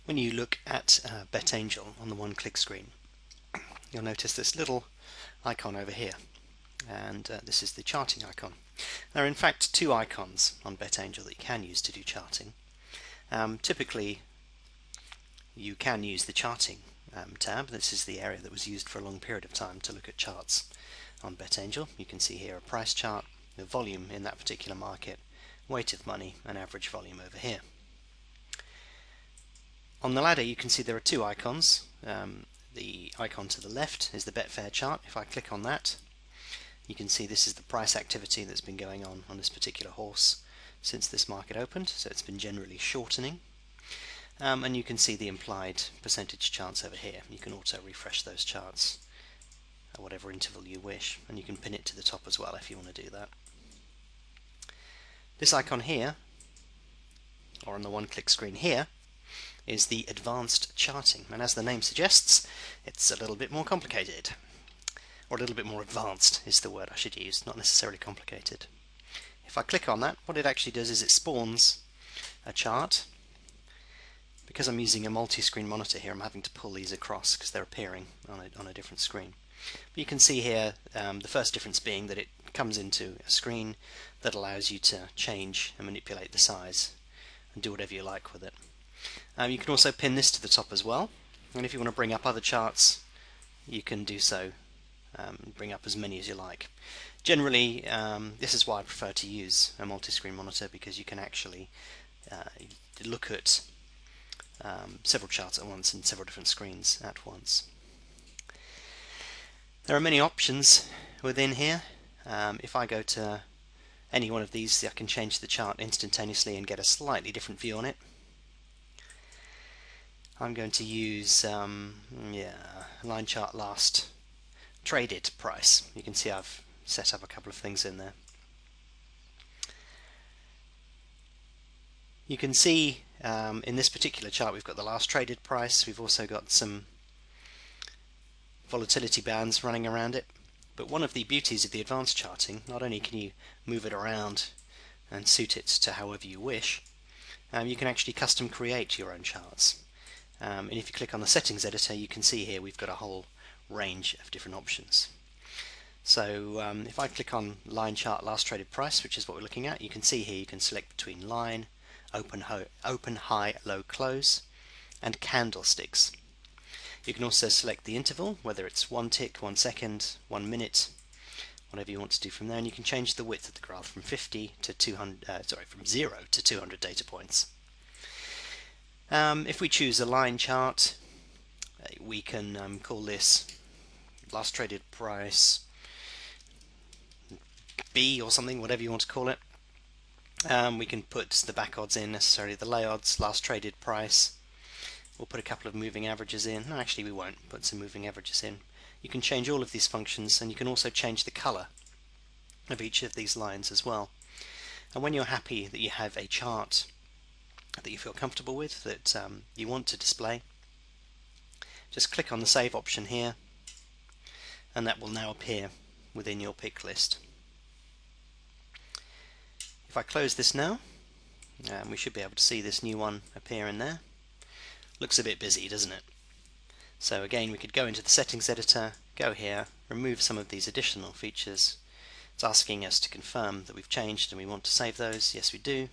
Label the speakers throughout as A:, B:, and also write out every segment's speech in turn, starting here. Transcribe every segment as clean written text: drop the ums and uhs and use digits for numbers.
A: When you look at BetAngel on the one-click screen, you'll notice this little icon over here, and this is the charting icon. There are in fact two icons on BetAngel that you can use to do charting. Typically you can use the charting tab. This is the area that was used for a long period of time to look at charts on BetAngel. You can see here a price chart, the volume in that particular market, weight of money, and average volume over here. On the ladder you can see there are two icons. The icon to the left is the Betfair chart. If I click on that, you can see this is the price activity that's been going on this particular horse since this market opened, so it's been generally shortening. And you can see the implied percentage chance over here. You can auto refresh those charts at whatever interval you wish, and you can pin it to the top as well if you want to do that. This icon here, or on the one-click screen here, is the advanced charting, and as the name suggests, it's a little bit more complicated, or a little bit more advanced is the word I should use, not necessarily complicated. If I click on that, what it actually does is it spawns a chart. Because I'm using a multi-screen monitor here, I'm having to pull these across because they're appearing on a different screen. But you can see here the first difference being that it comes into a screen that allows you to change and manipulate the size and do whatever you like with it. You can also pin this to the top as well, and if you want to bring up other charts you can do so, bring up as many as you like. Generally this is why I prefer to use a multi-screen monitor, because you can actually look at several charts at once and several different screens at once. There are many options within here. If I go to any one of these, I can change the chart instantaneously and get a slightly different view on it. I'm going to use line chart last traded price. You can see I've set up a couple of things in there. You can see in this particular chart we've got the last traded price. We've also got some volatility bands running around it. But one of the beauties of the advanced charting, not only can you move it around and suit it to however you wish, you can actually custom create your own charts. And if you click on the settings editor, you can see here we've got a whole range of different options. So if I click on line chart last traded price, which is what we're looking at, you can see here you can select between line, open, high, low, close, and candlesticks. You can also select the interval, whether it's 1 tick, 1 second, 1 minute, whatever you want to do from there, and you can change the width of the graph from 50 to 200, from 0 to 200 data points. If we choose a line chart, we can call this last traded price B or something, whatever you want to call it. We can put the back odds in, necessarily the lay odds, last traded price. We'll put a couple of moving averages in. No, actually we won't put some moving averages in. You can change all of these functions, and you can also change the color of each of these lines as well. And when you're happy that you have a chart that you feel comfortable with, that you want to display, just click on the save option here, and that will now appear within your pick list. If I close this now, we should be able to see this new one appear in there. Looks a bit busy, doesn't it? So again, we could go into the settings editor, go here, remove some of these additional features. It's asking us to confirm that we've changed and we want to save those. Yes, we do.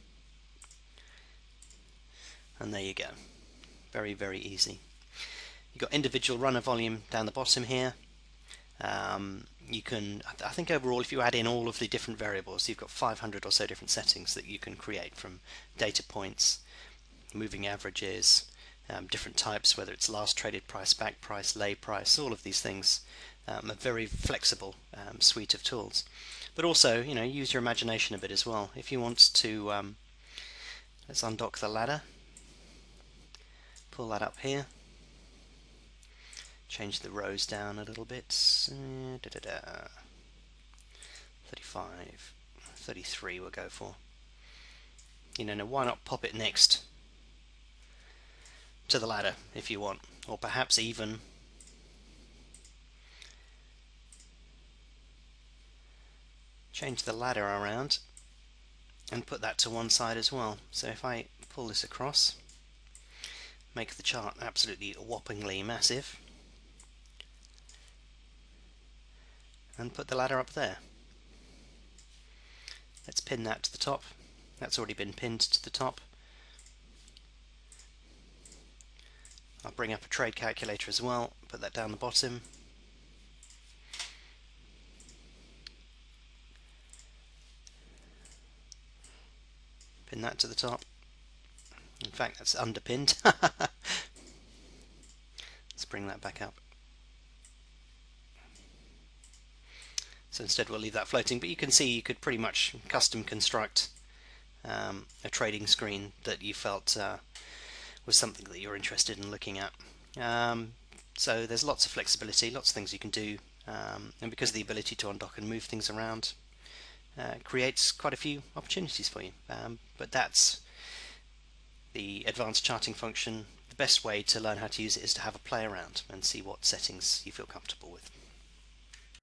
A: And there you go. Very, very easy. You've got individual runner volume down the bottom here. You can, I think overall, if you add in all of the different variables, you've got 500 or so different settings that you can create, from data points, moving averages, different types, whether it's last traded price, back price, lay price, all of these things. A very flexible suite of tools. But also, use your imagination a bit as well. If you want to, let's undock the ladder, pull that up here, change the rows down a little bit, 35, 33 we'll go for. Now why not pop it next to the ladder if you want, or perhaps even change the ladder around and put that to one side as well. So if I pull this across, make the chart absolutely whoppingly massive, and put the ladder up there. Let's pin that to the top. That's already been pinned to the top. I'll bring up a trade calculator as well, put that down the bottom. Pin that to the top. In fact, that's underpinned. Let's bring that back up. So instead we'll leave that floating, but you can see you could pretty much custom construct a trading screen that you felt was something that you're interested in looking at. So there's lots of flexibility, lots of things you can do, and because of the ability to undock and move things around, creates quite a few opportunities for you. But that's the advanced charting function. The best way to learn how to use it is to have a play around and see what settings you feel comfortable with.